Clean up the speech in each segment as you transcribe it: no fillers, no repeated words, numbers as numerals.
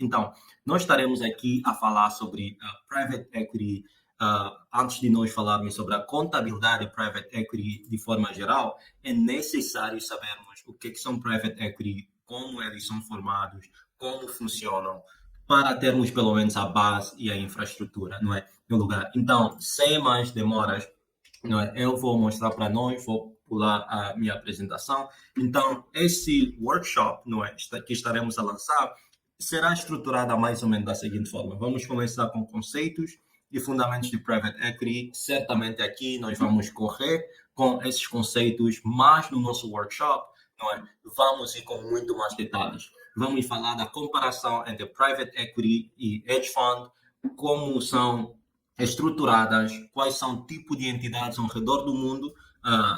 Então, nós estaremos aqui a falar sobre Private Equity. Antes de nós falarmos sobre a contabilidade Private Equity de forma geral, é necessário sabermos o que são Private Equity, como eles são formados, como funcionam, para termos pelo menos a base e a infraestrutura, não é, no lugar. Então, sem mais demoras, não é, eu vou mostrar para nós, vou pular a minha apresentação. Então, esse workshop, não é, que estaremos a lançar, será estruturada mais ou menos da seguinte forma. Vamos começar com conceitos e fundamentos de Private Equity. Certamente aqui nós vamos correr com esses conceitos, mas no nosso workshop, não é, vamos ir com muito mais detalhes. Vamos falar da comparação entre Private Equity e Hedge Fund, como são estruturadas, quais são o tipo de entidades ao redor do mundo,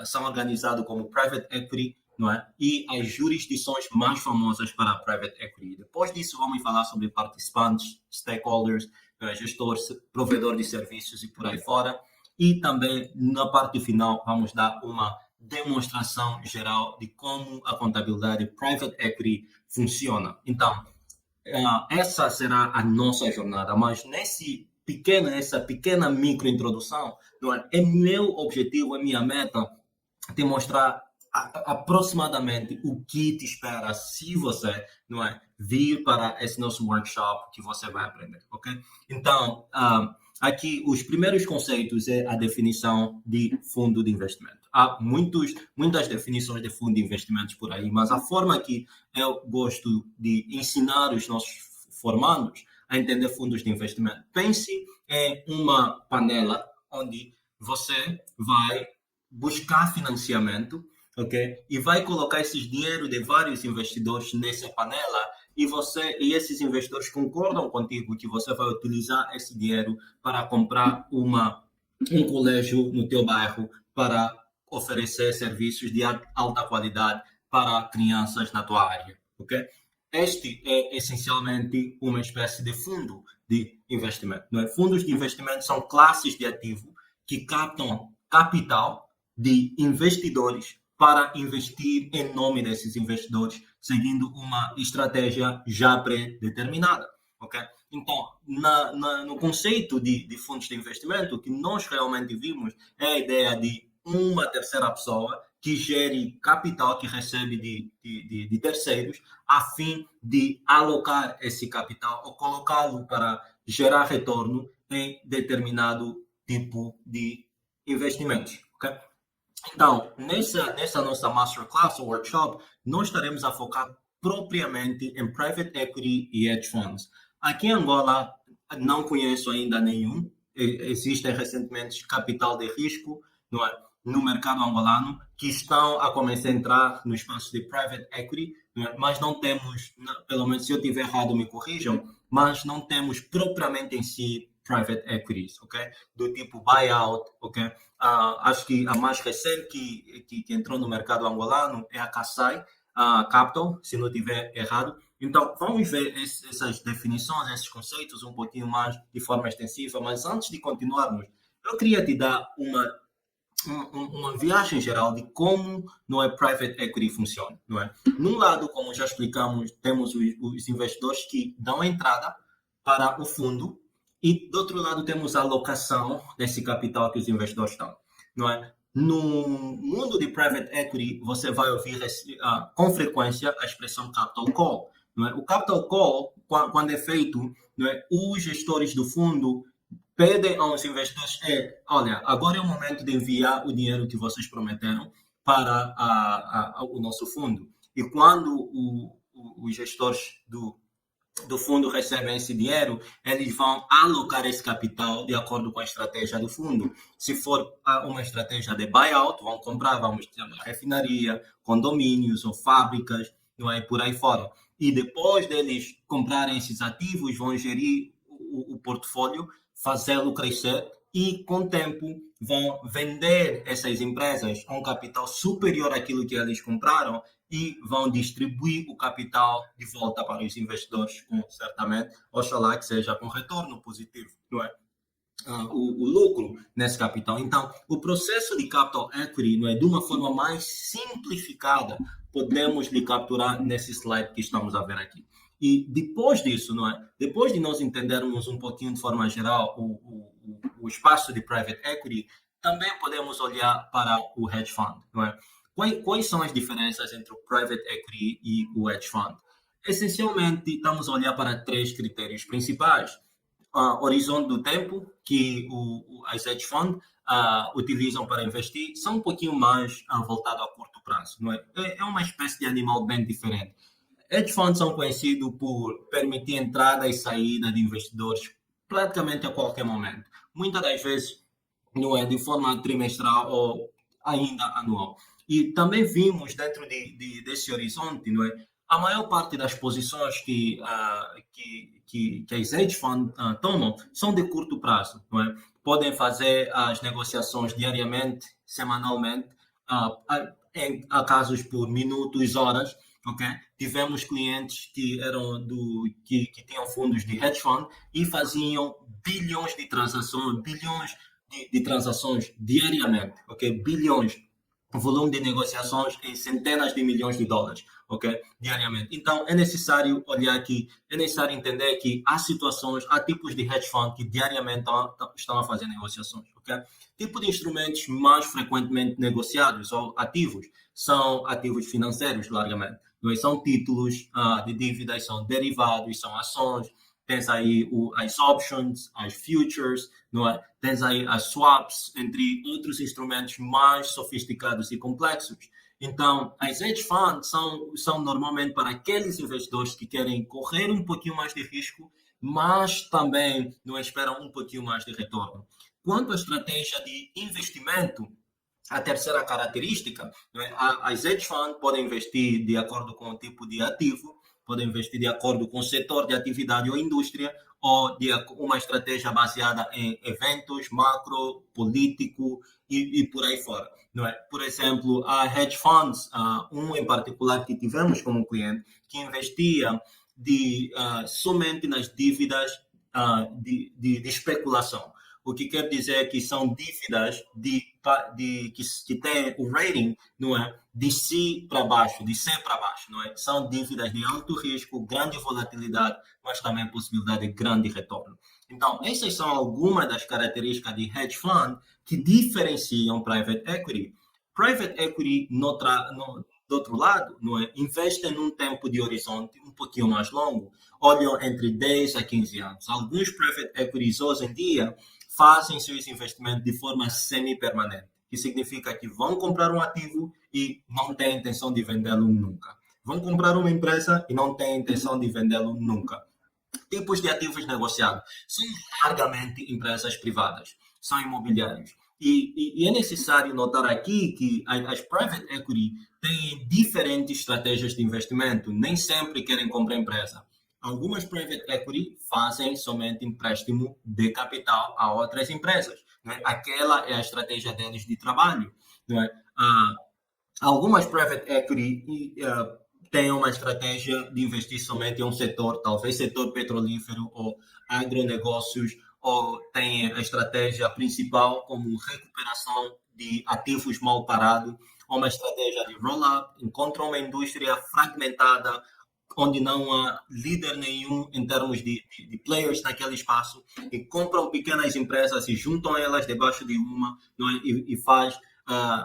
são organizados como Private Equity, não é? E as jurisdições mais famosas para a Private Equity. Depois disso, vamos falar sobre participantes, stakeholders, gestores, provedor de serviços e por aí fora. E também, na parte final, vamos dar uma demonstração geral de como a contabilidade Private Equity funciona. Então, essa será a nossa jornada, mas essa pequena microintrodução, não é meu objetivo, é minha meta, te mostrar aproximadamente o que te espera se você, não é, vir para esse nosso workshop que você vai aprender, ok? Então, aqui os primeiros conceitos é a definição de fundo de investimento. Há muitas definições de fundo de investimentos por aí, mas a forma que eu gosto de ensinar os nossos formandos a entender fundos de investimento. Pense em uma panela onde você vai buscar financiamento, ok? E vai colocar esses dinheiro de vários investidores nessa panela e esses investidores concordam contigo que você vai utilizar esse dinheiro para comprar um colégio no teu bairro, para oferecer serviços de alta qualidade para crianças na tua área, ok? Este é essencialmente uma espécie de fundo de investimento. Não é? Fundos de investimento são classes de ativo que captam capital de investidores para investir em nome desses investidores, seguindo uma estratégia já pré-determinada. Okay? Então, no conceito de fundos de investimento, o que nós realmente vimos é a ideia de uma terceira pessoa que gere capital que recebe de terceiros, a fim de alocar esse capital ou colocá-lo para gerar retorno em determinado tipo de investimentos. Okay? Então, nessa nossa Masterclass, ou workshop, nós estaremos a focar propriamente em Private Equity e Hedge Funds. Aqui em Angola, não conheço ainda nenhum. Existem recentemente capital de risco, não é? No mercado angolano, que estão a começar a entrar no espaço de Private Equity, não é? Mas não temos, pelo menos se eu estiver errado me corrijam, mas não temos propriamente em si Private Equities, ok? Do tipo buyout, ok? Acho que a mais recente que entrou no mercado angolano é a Kassai Capital, se não estiver errado. Então, vamos ver essas definições, esses conceitos um pouquinho mais de forma extensiva, mas antes de continuarmos, eu queria te dar uma viagem geral de como não é Private Equity funciona, não é? Num lado, como já explicamos, temos os investidores que dão entrada para o fundo e do outro lado temos a alocação desse capital que os investidores dão, não é? No mundo de Private Equity, você vai ouvir com frequência a expressão capital call, não é? O capital call, quando é feito, não é? Os gestores do fundo pedem aos investidores, olha, agora é o momento de enviar o dinheiro que vocês prometeram para o nosso fundo. E quando os gestores do fundo recebem esse dinheiro, eles vão alocar esse capital de acordo com a estratégia do fundo. Se for uma estratégia de buyout, vão comprar, vamos ter uma refinaria, condomínios ou fábricas, não é? Por aí fora. E depois deles comprarem esses ativos, vão gerir o portfólio, fazê-lo crescer e, com o tempo, vão vender essas empresas a um capital superior àquilo que eles compraram e vão distribuir o capital de volta para os investidores, certamente, oxalá que seja com retorno positivo, não é? O lucro nesse capital. Então, o processo de capital equity, não é, de uma forma mais simplificada, podemos lhe capturar nesse slide que estamos a ver aqui. E depois disso, não é? Depois de nós entendermos um pouquinho de forma geral o espaço de private equity, também podemos olhar para o hedge fund, não é? Quais são as diferenças entre o private equity e o hedge fund? Essencialmente, estamos a olhar para três critérios principais. Horizonte do tempo que as hedge funds utilizam para investir são um pouquinho mais voltado a curto prazo, não é? É uma espécie de animal bem diferente. Hedge funds são conhecidos por permitir entrada e saída de investidores praticamente a qualquer momento. Muitas das vezes não é de forma trimestral ou ainda anual. E também vimos dentro desse horizonte, não é? A maior parte das posições que as hedge funds tomam são de curto prazo, não é? Podem fazer as negociações diariamente, semanalmente, em casos por minutos, horas, ok? Tivemos clientes que eram que tinham fundos de hedge fund e faziam bilhões de transações diariamente, ok? Bilhões, volume de negociações em centenas de milhões de dólares, ok? Diariamente. Então, é necessário olhar aqui, é necessário entender que há situações, há tipos de hedge fund que diariamente estão a fazer negociações, ok? Tipo de instrumentos mais frequentemente negociados ou ativos são ativos financeiros, largamente. São títulos de dívidas, são derivados, são ações, tens aí as options, as futures, não é? Tens aí as swaps, entre outros instrumentos mais sofisticados e complexos. Então, as hedge funds são normalmente para aqueles investidores que querem correr um pouquinho mais de risco, mas também não esperam um pouquinho mais de retorno. Quanto à estratégia de investimento, a terceira característica, não é? As hedge funds podem investir de acordo com o tipo de ativo, podem investir de acordo com o setor de atividade ou indústria, ou de uma estratégia baseada em eventos macro, político e por aí fora. Não é? Por exemplo, a hedge funds, um em particular que tivemos como cliente, que investia somente nas dívidas de especulação. O que quer dizer que são dívidas que têm o rating, não é, de C para baixo, de C para baixo, não é? São dívidas de alto risco, grande volatilidade, mas também possibilidade de grande retorno. Então, essas são algumas das características de hedge fund que diferenciam private equity. Private equity, do outro lado, não é, investe num tempo de horizonte um pouquinho mais longo, olham entre 10 a 15 anos. Alguns private equities hoje em dia fazem seus investimentos de forma semi-permanente, que significa que vão comprar um ativo e não têm intenção de vendê-lo nunca. Vão comprar uma empresa e não têm intenção de vendê-lo nunca. Tipos de ativos negociados são largamente empresas privadas, são imobiliários. E é necessário notar aqui que as private equity têm diferentes estratégias de investimento, nem sempre querem comprar empresa. Algumas private equity fazem somente empréstimo de capital a outras empresas. Né? Aquela é a estratégia deles de trabalho. Não é? Algumas private equity têm uma estratégia de investir somente em um setor, talvez setor petrolífero ou agronegócios, ou tem a estratégia principal como recuperação de ativos mal parados, ou uma estratégia de roll-up, encontram uma indústria fragmentada, onde não há líder nenhum em termos de players naquele espaço, e compram pequenas empresas e juntam elas debaixo de uma, não é? E faz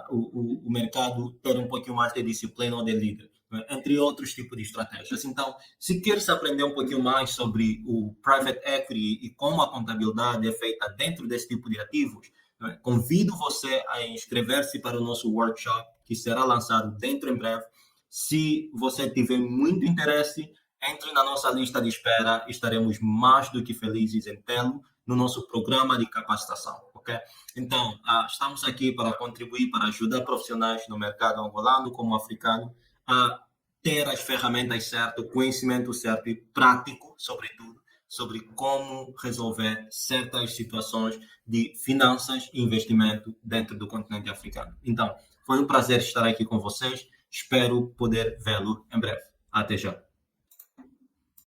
o mercado ter um pouquinho mais de disciplina ou de líder, não é? Entre outros tipos de estratégias. Então, se queres aprender um pouquinho mais sobre o private equity e como a contabilidade é feita dentro desse tipo de ativos, não é? Convido você a inscrever-se para o nosso workshop, que será lançado dentro em breve. Se você tiver muito interesse, entre na nossa lista de espera. Estaremos mais do que felizes em tê-lo no nosso programa de capacitação, ok? Então, estamos aqui para contribuir, para ajudar profissionais no mercado angolano como africano a ter as ferramentas certas, o conhecimento certo e prático, sobretudo, sobre como resolver certas situações de finanças e investimento dentro do continente africano. Então, foi um prazer estar aqui com vocês. Espero poder vê-lo em breve. Até já.